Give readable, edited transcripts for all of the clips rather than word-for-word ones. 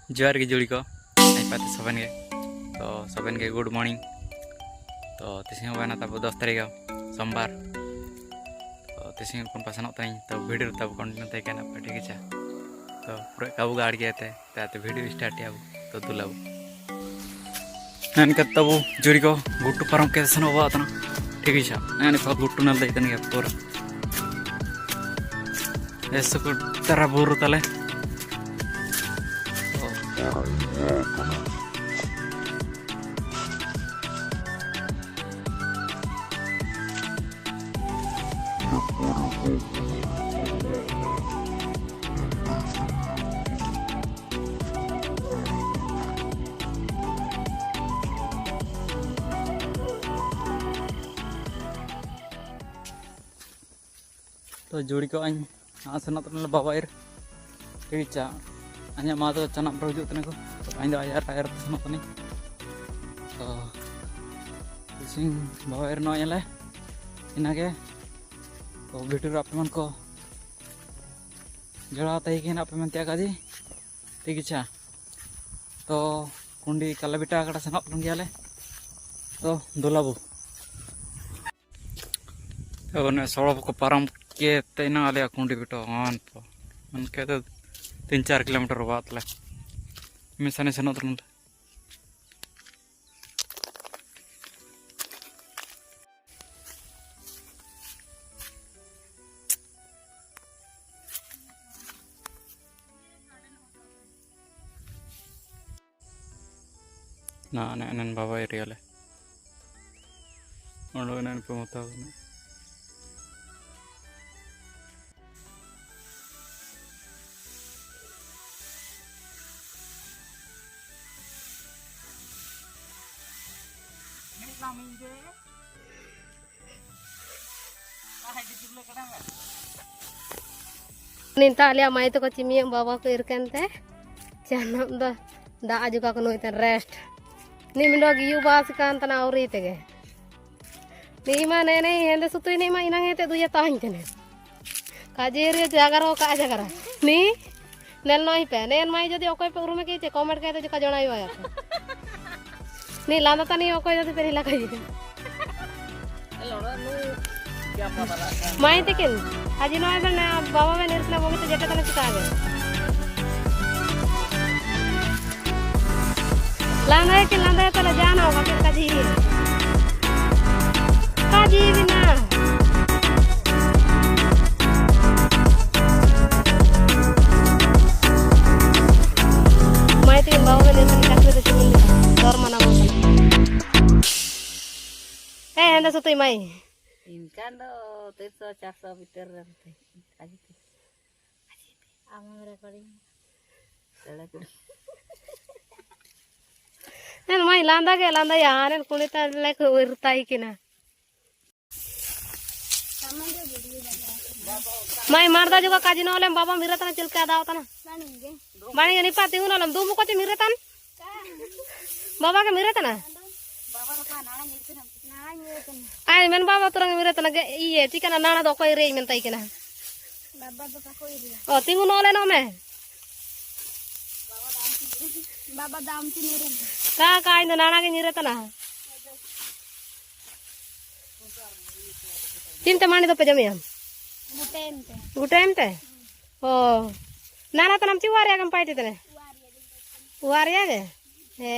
जोहार गे जुड़ी को पाते सबन गे तो सबन गे गुड मॉर्निंग। तो तिसिंग बना तब 10 तारीख सोमवार तो तिसिंग कौन पसंद तई तो वीडियो तब कंटिन्यू तय करना ठीक है। तो पूरा काबू गाड़ गया थे वीडियो स्टार्ट अब तो दुलाबू नैन तब जुड़ी को गुट्टू पारम के सन बातना ठीक है। नैन गुट्टू नल दैतन गया पूरा ऐसे को तरह बुरु तले तो जुड़ी को हाँ सेना बाबा ठीक है। अँ माँ तो चना पर हजून को अं आयर आयर सेनों तो इसिंग बाबा नए इनागे तो भिडियो आप मन को जोड़ा तक आप मनते काजी ठीक है। तो कुंडी काला बेटा कटा सेनों गया तो दुलाबू तो सड़क को पारम के तेना आलिया कुंडी बेटो हाँ उनके तो 3-4 किलोमीटर बात ले मिसाने सेनों ना नैन बाबा एरिया ले नैन पे मत निंता आलिया माई तो चिमी बाबा को इरकनते चानम दो दा जुका को नोइते रेस्ट निमिंडो गियु बास कान तना औरी तेगे नीमा नेने हेंदे सुतुई नीमा इनांगे दुया ताहिं तेने काजेर जागरो का जागरा नी नेल नोई पे नेन माई जदी ओकोय पे उरुमे के कमेंट के जका जणाई वाया नी लांदा तनी ओकोय जदी पेनी लगाई माई तेकिन आजी नोय बना बाबा में निर्सला मोगे तो जेटा तने चिता गए लांदा है तो जाना होगा फिर काजी बिना माई तेकिन बाबा में निर्सला काजी तो चुन दर मना मोकन ए हंदा सुतई माई इनका दो 300-400 मीटर रहते आजी आमंग रेकॉर्डिंग नेन माई लांदा यान कुणिता लेक उरताई किना माई मारदा जुगा काजी नोलेम बाबा मिरतना चिलका दावतना बाणी निपा तिगु नोलेम दू मुको चे मिरतन बाबा के मिरतना आई मेन बाबा तुरंग मिरतना गे इये चिकना नाना दो कोई रे मेन ताई किना बाबा दो का कोई रे ओ तिगु नोले नो में बाबा दाम ती निरे का इंद नाना के निरतना चिंता मानी तो पे जमी हम गुटेमते ओ नाना तो नम ची वारिया गम पाइते तने वारिया गे ए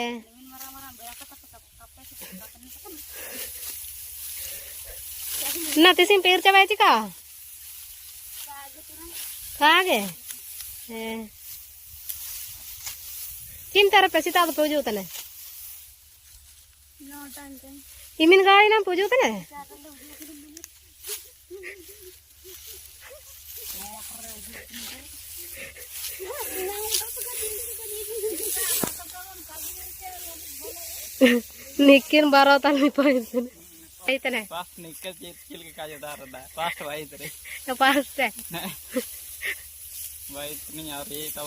ना तिसिंग पेर चबायची का कागे ए चिंता रे पेसिता तो पूजू तने इमिन गाड़ी ना पूजू तने निकिन बारो ताल में पाइते इतने पास निकल चिल के काजदार दा पास भाई तेरे तो पास से भाई इतनी आ रही तो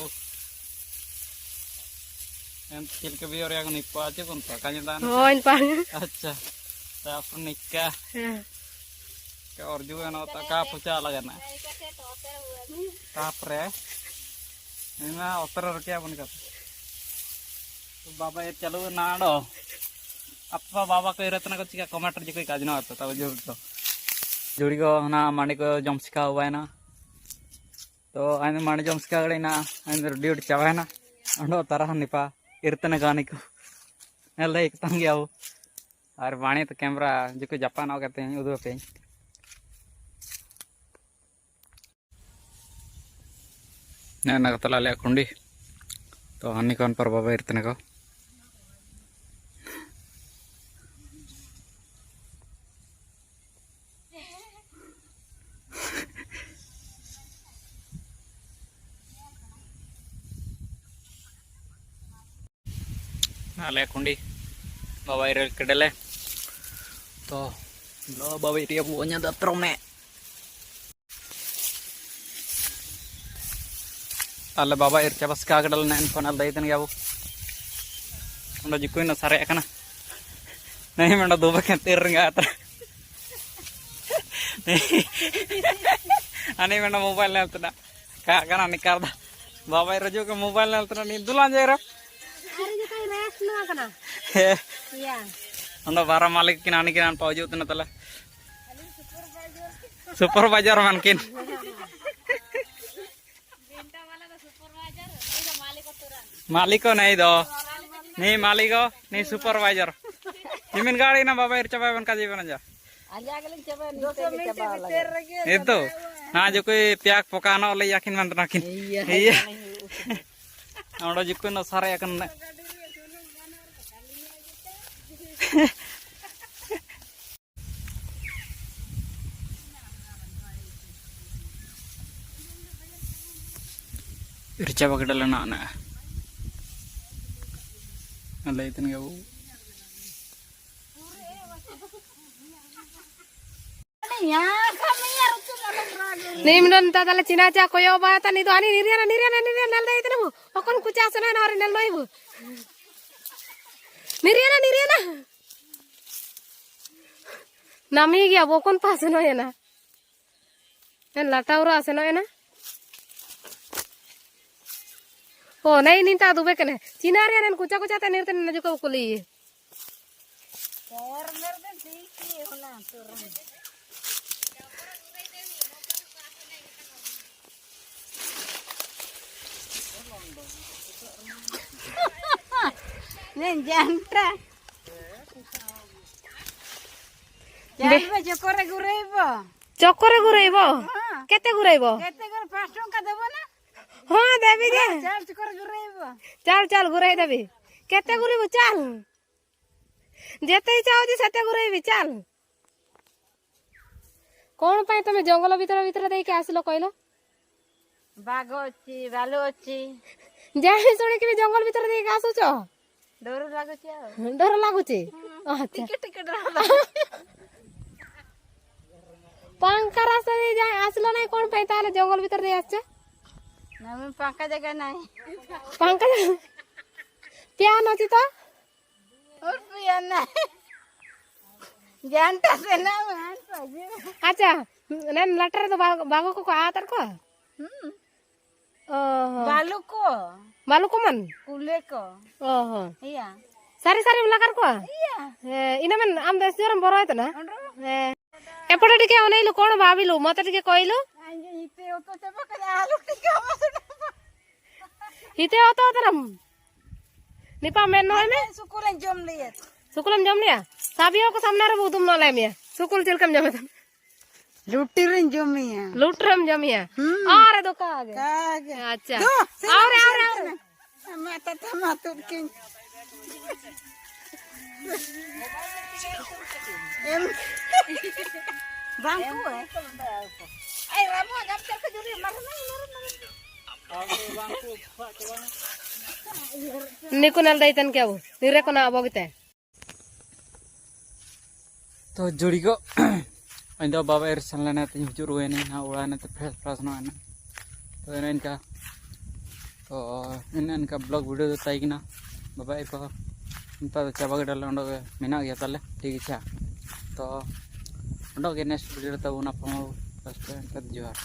एम चिल के भी और याग निपा आजे कौन तो काजदार हो इन पांग अच्छा तो निक्का के और जो है ना तो का पूछा लगना तापरे इना उत्तर क्या बन कर तो बाबा ये चलो ना डो apa बाबा को इरतना को चिका कमेंट जो कोई काज ना आता तब जो तो जुड़ी को ना मांडी को जम सिखा हुआ है ना तो आने मांडी जम सिखा गड़े ना आने ड्यूटी चावा है ना अंडो तरह निपा इरतना गाने को नल एक तंग गया वो और वाणी तो कैमरा जो कोई जापान हो कहते हैं उधर पे ना कतला ले कुंडी तो हनी कौन पर बाबा इरतने को नाले कुंडी बाबा इर kedele तो lo बाबा इरिया buahnya datro me alle बाबा इर cabas ka kedel na infon al daitan ya bu udah jikuin na sare kana नहीं मैं दो बके तेर रंगा आता नहीं मैं मोबाइल ले आता का kana निकाल दा बाबा इर जो के मोबाइल ले आता नी दुलान जाए रा Iya. Anda para malik kinani kinan pauju tu natala. Supervisor mungkin. Maliko nahi do. Nih maliko, nih supervisor. Jimin gaड़ी ना बाबा इरचा बाबा का जीवन जा. Itu. Nah जो कोई प्याक पकाना वाले yakin मंत्र nakin. Iya. Anda जो कोई नसारे yakin. इरचा बगडल ना ना अल्लाह इतने क्या वो nih menurut tata Cina aja koyo bayatan itu ani niriana nel dai itu bu okon kuca sana na ori nel ibu niriana nami gya bokon pas no ya na en lata ura ase no ya na oh nahi ninta dube kene Cina ria nen kuca ta nirten na juga ukuli Nen jantra. Jantra chokore guraibo. Chokore guraibo. Kete guraibo? Kete gore 5 टका देबो ना? हां देबी जे. चल चोकर गuraibo. चल गुराई देबी. केते गुराइबो चल. जेते चाहो जे सते गुराइबी चल. कोन पय तमे जंगल भीतर देई के आसलो कहलो? बाघ अछि, भालू अछि. जाहि सुने के जंगल भीतर देई के आसुचो? डर लागुची आ. डर लागुची. अच्छा. टिके डर. पंकरा से जाय आसलो नाही कोन पय ताले जंगल भीतर देई आछे? ना पंका जगह नाही. पंका प्यान अछि तो? और प्यान नाही. जानता से ना मान पाजे. अच्छा नन लटर तो बागो को आतर को? बालू को मन कुले को ओहो iya सारी लकार को iya इना मन आम देशरम बरो है ना एपटे टिके अनैलु कोन भाबिलु मते टिके कइलु हिते ओतो चबा करे आलू टिका मसुड हिते ओतो तनम निपा मेन नय में सुकुलन जम लिया साबियो को सामने रे बुदुम न लाय मिया सुकुल चिलकम जमे लुटिरन जमिया लुटरम जमिया अरे दो का आगे अच्छा और माता तमातुर के एम बांकू है आई रामो जब तक जुरी मरना निकुनल दैतन क्या वो निरे को ना बोगते तो जुड़ी को इंदो बाबा एर चलना तीन जुरू है ना उड़ा ना तो फ्रेश प्रश्न है ना तो इनका तो इनका ब्लॉग वीडियो तो ताई ना बाबा को इंता तो चाबा के डाल उंडो मेना गया ताले ठीक है तो उंडो के नेक्स्ट वीडियो तब उना फॉर्म फर्स्ट जोहार